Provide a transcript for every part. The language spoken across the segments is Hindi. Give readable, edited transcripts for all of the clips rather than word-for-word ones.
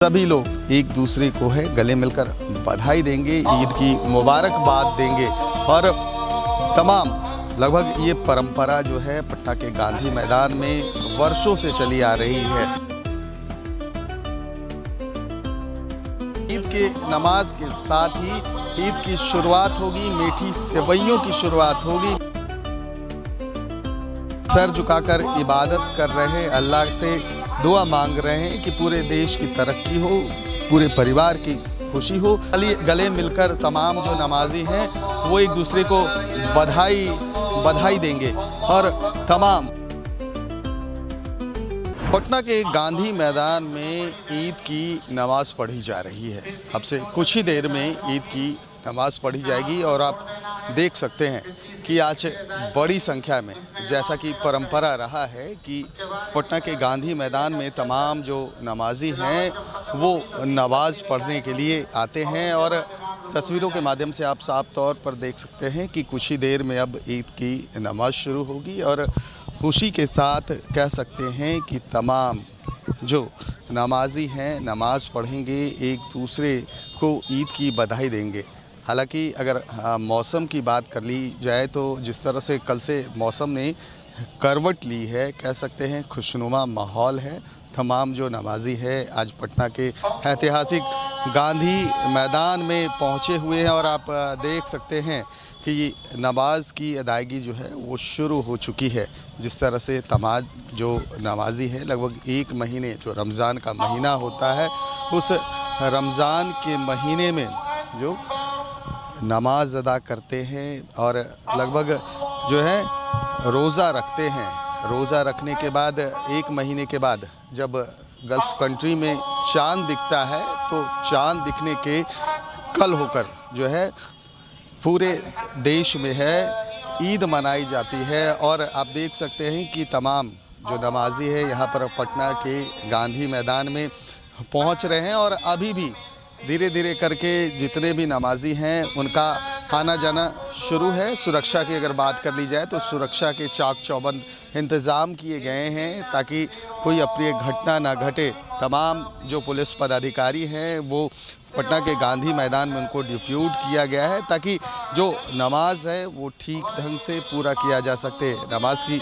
सभी लोग एक दूसरे को है गले मिलकर बधाई देंगे, ईद की मुबारकबाद देंगे और तमाम लगभग ये परंपरा जो है पटना के गांधी मैदान में वर्षों से चली आ रही है। ईद के नमाज के साथ ही ईद की शुरुआत होगी, मीठी सेवइयों की शुरुआत होगी। सर झुकाकर इबादत कर रहे हैं, अल्लाह से दुआ मांग रहे हैं कि पूरे देश की तरक्की हो, पूरे परिवार की खुशी हो। गले मिलकर तमाम जो नमाजी हैं वो एक दूसरे को बधाई देंगे और तमाम पटना के गांधी मैदान में ईद की नमाज़ पढ़ी जा रही है। अब से कुछ ही देर में ईद की नमाज़ पढ़ी जाएगी और आप देख सकते हैं कि आज बड़ी संख्या में, जैसा कि परंपरा रहा है कि पटना के गांधी मैदान में तमाम जो नमाजी हैं वो नमाज पढ़ने के लिए आते हैं और तस्वीरों के माध्यम से आप साफ तौर पर देख सकते हैं कि कुछ ही देर में अब ईद की नमाज शुरू होगी और खुशी के साथ कह सकते हैं कि तमाम जो नमाजी हैं नमाज पढ़ेंगे, एक दूसरे को ईद की बधाई देंगे। हालांकि अगर मौसम की बात कर ली जाए तो जिस तरह से कल से मौसम ने करवट ली है, कह सकते हैं खुशनुमा माहौल है। तमाम जो नमाजी है आज पटना के ऐतिहासिक गांधी मैदान में पहुंचे हुए हैं और आप देख सकते हैं कि नमाज की अदायगी जो है वो शुरू हो चुकी है। जिस तरह से तमाम जो नमाजी हैं लगभग एक महीने, जो रमज़ान का महीना होता है, उस रमज़ान के महीने में जो नमाज अदा करते हैं और लगभग जो है रोज़ा रखते हैं। रोज़ा रखने के बाद एक महीने के बाद जब गल्फ़ कंट्री में चाँद दिखता है तो चाँद दिखने के कल होकर जो है पूरे देश में है ईद मनाई जाती है। और आप देख सकते हैं कि तमाम जो नमाजी है यहाँ पर पटना के गांधी मैदान में पहुँच रहे हैं और अभी भी धीरे धीरे करके जितने भी नमाजी हैं उनका आना जाना शुरू है। सुरक्षा की अगर बात कर ली जाए तो सुरक्षा के चाक चौबंद इंतज़ाम किए गए हैं ताकि कोई अप्रिय घटना ना घटे। तमाम जो पुलिस पदाधिकारी हैं वो पटना के गांधी मैदान में उनको डिप्यूट किया गया है ताकि जो नमाज है वो ठीक ढंग से पूरा किया जा सके। नमाज की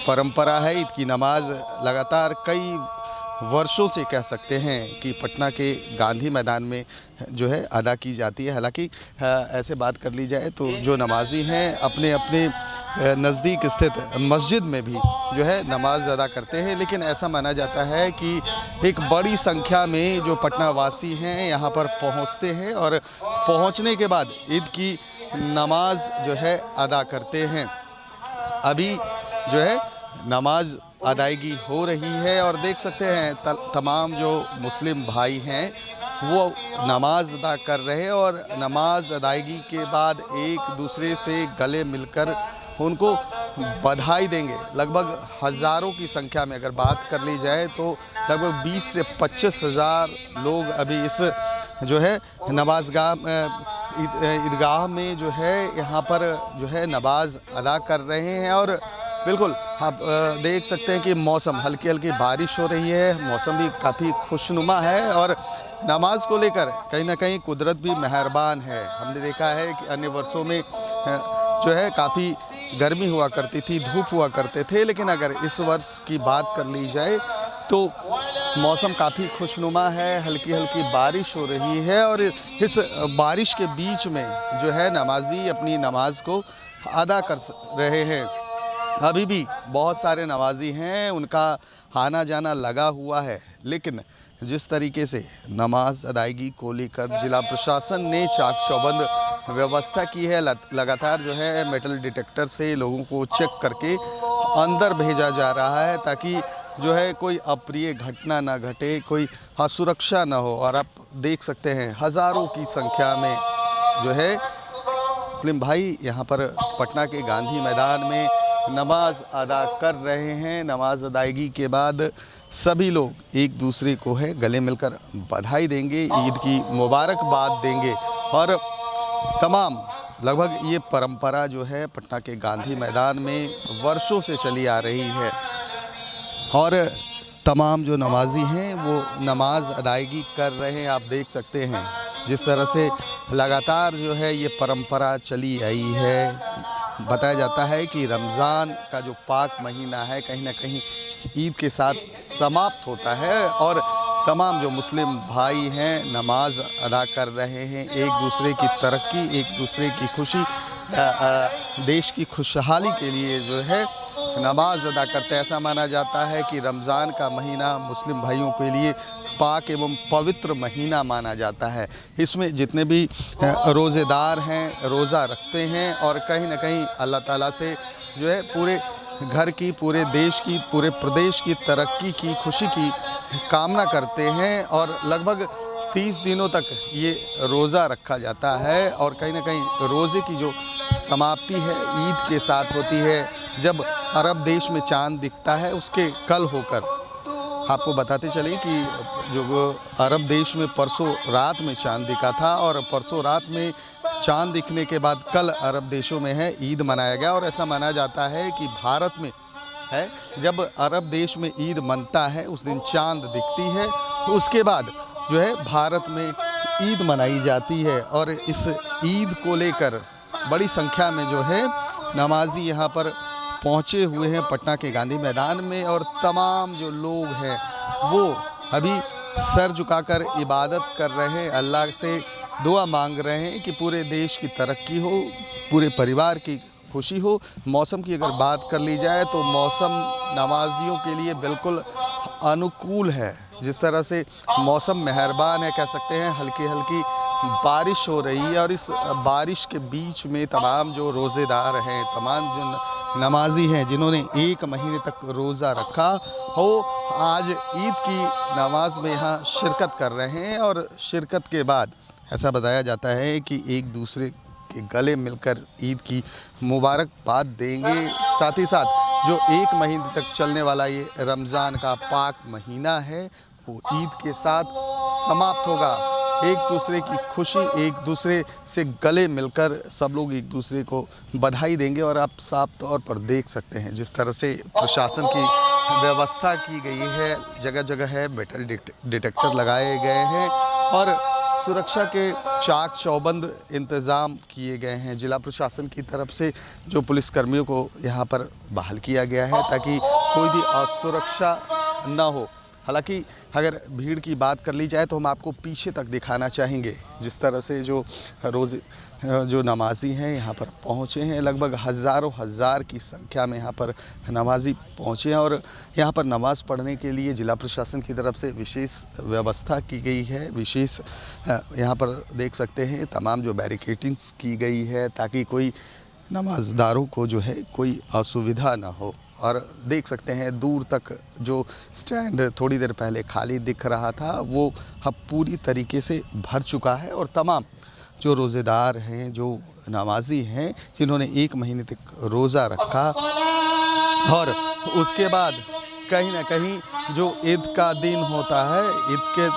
परंपरा है, ईद की नमाज लगातार कई वर्षों से कह सकते हैं कि पटना के गांधी मैदान में जो है अदा की जाती है। हालांकि ऐसे बात कर ली जाए तो जो नमाजी हैं अपने अपने नज़दीक स्थित मस्जिद में भी जो है नमाज अदा करते हैं, लेकिन ऐसा माना जाता है कि एक बड़ी संख्या में जो पटना वासी हैं यहाँ पर पहुँचते हैं और पहुँचने के बाद ईद की नमाज जो है अदा करते हैं। अभी जो है नमाज अदायगी हो रही है और देख सकते हैं तमाम जो मुस्लिम भाई हैं वो नमाज अदा कर रहे हैं और नमाज अदायगी के बाद एक दूसरे से गले मिलकर उनको बधाई देंगे। लगभग हज़ारों की संख्या में अगर बात कर ली जाए तो लगभग 20 से 25 हज़ार लोग अभी इस जो है ईदगाह में जो है यहाँ पर जो है नमाज अदा कर रहे हैं। और बिल्कुल आप देख सकते हैं कि मौसम हल्की हल्की बारिश हो रही है, मौसम भी काफ़ी खुशनुमा है और नमाज को लेकर कहीं ना कहीं कुदरत भी मेहरबान है। हमने देखा है कि अन्य वर्षों में जो है काफ़ी गर्मी हुआ करती थी, धूप हुआ करते थे, लेकिन अगर इस वर्ष की बात कर ली जाए तो मौसम काफ़ी खुशनुमा है, हल्की हल्की बारिश हो रही है और इस बारिश के बीच में जो है नमाजी अपनी नमाज को अदा कर रहे हैं। अभी भी बहुत सारे नमाजी हैं, उनका आना जाना लगा हुआ है, लेकिन जिस तरीके से नमाज अदायगी को लेकर जिला प्रशासन ने चाक चौबंद व्यवस्था की है, लगातार जो है मेटल डिटेक्टर से लोगों को चेक करके अंदर भेजा जा रहा है ताकि जो है कोई अप्रिय घटना ना घटे, कोई असुरक्षा ना हो। और आप देख सकते हैं हज़ारों की संख्या में जो है मुस्लिम भाई यहाँ पर पटना के गांधी मैदान में नमाज अदा कर रहे हैं। नमाज अदायगी के बाद सभी लोग एक दूसरे को है गले मिलकर बधाई देंगे, ईद की मुबारकबाद देंगे और तमाम लगभग ये परंपरा जो है पटना के गांधी मैदान में वर्षों से चली आ रही है और तमाम जो नमाजी हैं वो नमाज अदायगी कर रहे हैं। आप देख सकते हैं जिस तरह से लगातार जो है ये परंपरा चली आई है। बताया जाता है कि रमज़ान का जो पाक महीना है कहीं ना कहीं ईद के साथ समाप्त होता है और तमाम जो मुस्लिम भाई हैं नमाज अदा कर रहे हैं, एक दूसरे की तरक्की, एक दूसरे की खुशी, देश की खुशहाली के लिए जो है नमाज अदा करते हैं। ऐसा माना जाता है कि रमज़ान का महीना मुस्लिम भाइयों के लिए पाक एवं पवित्र महीना माना जाता है। इसमें जितने भी रोज़ेदार हैं रोज़ा रखते हैं और कहीं ना कहीं अल्लाह ताला से जो है पूरे घर की, पूरे देश की, पूरे प्रदेश की तरक्की की, खुशी की कामना करते हैं और लगभग 30 दिनों तक ये रोज़ा रखा जाता है और कहीं ना कहीं रोज़े की जो समाप्ति है ईद के साथ होती है। जब अरब देश में चांद दिखता है उसके कल होकर आपको बताते चलें कि जो अरब देश में परसों रात में चांद दिखा था और परसों रात में चांद दिखने के बाद कल अरब देशों में है ईद मनाया गया। और ऐसा माना जाता है कि भारत में है जब अरब देश में ईद मनता है उस दिन चांद दिखती है, तो उसके बाद जो है भारत में ईद मनाई जाती है। और इस ईद को लेकर बड़ी संख्या में जो है नमाजी यहाँ पर पहुँचे हुए हैं पटना के गांधी मैदान में और तमाम जो लोग हैं वो अभी सर झुकाकर इबादत कर रहे हैं, अल्लाह से दुआ मांग रहे हैं कि पूरे देश की तरक्की हो, पूरे परिवार की खुशी हो। मौसम की अगर बात कर ली जाए तो मौसम नमाजियों के लिए बिल्कुल अनुकूल है। जिस तरह से मौसम मेहरबान है कह सकते हैं, हल्की हल्की बारिश हो रही है और इस बारिश के बीच में तमाम जो रोज़ेदार हैं, तमाम जो नमाजी हैं जिन्होंने एक महीने तक रोज़ा रखा हो, आज ईद की नमाज में यहाँ शिरकत कर रहे हैं। और शिरकत के बाद ऐसा बताया जाता है कि एक दूसरे के गले मिलकर ईद की मुबारकबाद देंगे। साथ ही साथ जो एक महीने तक चलने वाला ये रमज़ान का पाक महीना है वो ईद के साथ समाप्त होगा। एक दूसरे की खुशी, एक दूसरे से गले मिलकर सब लोग एक दूसरे को बधाई देंगे। और आप साफ तौर पर देख सकते हैं जिस तरह से प्रशासन की व्यवस्था की गई है, जगह जगह है मेटल डिटेक्टर लगाए गए हैं और सुरक्षा के चाक चौबंद इंतज़ाम किए गए हैं। जिला प्रशासन की तरफ से जो पुलिसकर्मियों को यहाँ पर बहाल किया गया है ताकि कोई भी असुरक्षा न हो। हालांकि अगर भीड़ की बात कर ली जाए तो हम आपको पीछे तक दिखाना चाहेंगे जिस तरह से जो नमाजी हैं यहाँ पर पहुँचे हैं। लगभग हज़ारों हज़ार की संख्या में यहाँ पर नमाजी पहुँचे हैं और यहाँ पर नमाज़ पढ़ने के लिए जिला प्रशासन की तरफ से विशेष व्यवस्था की गई है। विशेष यहाँ पर देख सकते हैं तमाम जो बैरिकेडिंग्स की गई है ताकि कोई नमाज़दारों को जो है कोई असुविधा ना हो। और देख सकते हैं दूर तक जो स्टैंड थोड़ी देर पहले खाली दिख रहा था वो अब पूरी तरीके से भर चुका है और तमाम जो रोज़ेदार हैं, जो नमाजी हैं जिन्होंने एक महीने तक रोज़ा रखा और उसके बाद कहीं ना कहीं जो ईद का दिन होता है, ईद के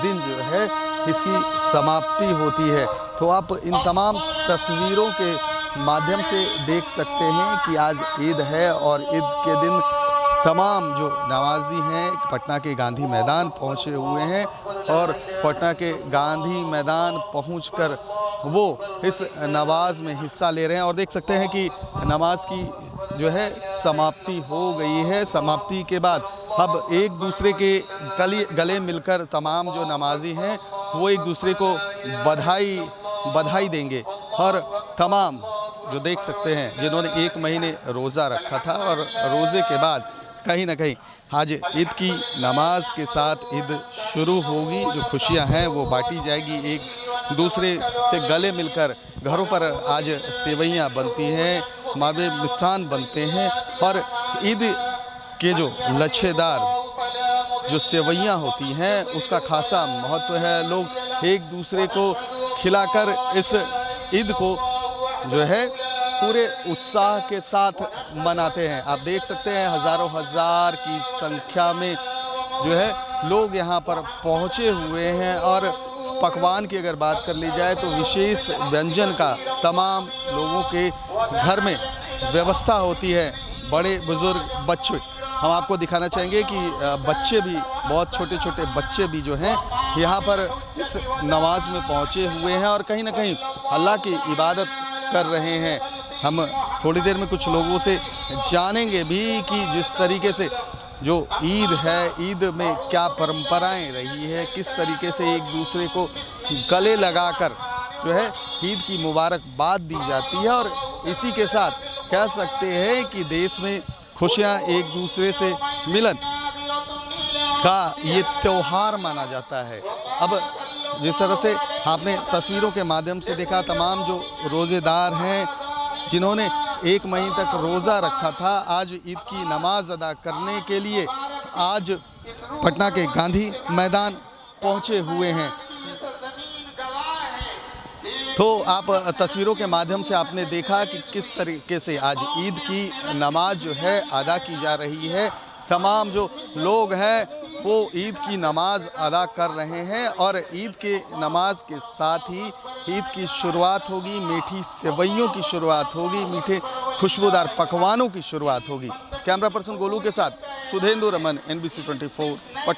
दिन जो है इसकी समाप्ति होती है। तो आप इन तमाम तस्वीरों के माध्यम से देख सकते हैं कि आज ईद है और ईद के दिन तमाम जो नमाजी हैं पटना के गांधी मैदान पहुंचे हुए हैं और पटना के गांधी मैदान पहुंचकर वो इस नमाज में हिस्सा ले रहे हैं। और देख सकते हैं कि नमाज की जो है समाप्ति हो गई है। समाप्ति के बाद अब एक दूसरे के गले मिलकर तमाम जो नमाजी हैं वो एक दूसरे को बधाई देंगे और तमाम जो देख सकते हैं जिन्होंने एक महीने रोज़ा रखा था और रोज़े के बाद कहीं ना कहीं आज ईद की नमाज के साथ ईद शुरू होगी। जो खुशियां हैं वो बांटी जाएगी, एक दूसरे से गले मिलकर घरों पर आज सेवइयां बनती हैं, मावे मिष्ठान बनते हैं और ईद के जो लच्छेदार जो सेवइयां होती हैं उसका खासा महत्व है। लोग एक दूसरे को खिलाकर इस ईद को जो है पूरे उत्साह के साथ मनाते हैं। आप देख सकते हैं हज़ारों हज़ार की संख्या में जो है लोग यहाँ पर पहुँचे हुए हैं और पकवान की अगर बात कर ली जाए तो विशेष व्यंजन का तमाम लोगों के घर में व्यवस्था होती है। बड़े बुज़ुर्ग बच्चे हम आपको दिखाना चाहेंगे कि बच्चे भी, बहुत छोटे छोटे बच्चे भी जो हैं यहाँ पर इस नमाज में पहुँचे हुए हैं और कहीं ना कहीं अल्लाह की इबादत कर रहे हैं। हम थोड़ी देर में कुछ लोगों से जानेंगे भी कि जिस तरीके से जो ईद है, ईद में क्या परंपराएं रही है, किस तरीके से एक दूसरे को गले लगाकर जो है ईद की मुबारकबाद दी जाती है और इसी के साथ कह सकते हैं कि देश में खुशियां, एक दूसरे से मिलन का ये त्यौहार माना जाता है। अब जिस तरह से आपने तस्वीरों के माध्यम से देखा, तमाम जो रोज़ेदार हैं जिन्होंने 1 महीने तक रोज़ा रखा था, आज ईद की नमाज अदा करने के लिए आज पटना के गांधी मैदान पहुंचे हुए हैं। तो आप तस्वीरों के माध्यम से आपने देखा कि किस तरीके से आज ईद की नमाज जो है अदा की जा रही है। तमाम जो लोग हैं वो ईद की नमाज अदा कर रहे हैं और ईद के नमाज के साथ ही ईद की शुरुआत होगी, मीठी सेवइयों की शुरुआत होगी, मीठे खुशबूदार पकवानों की शुरुआत होगी। कैमरा पर्सन गोलू के साथ सुधेंदु रमन, NBC 24 पटना।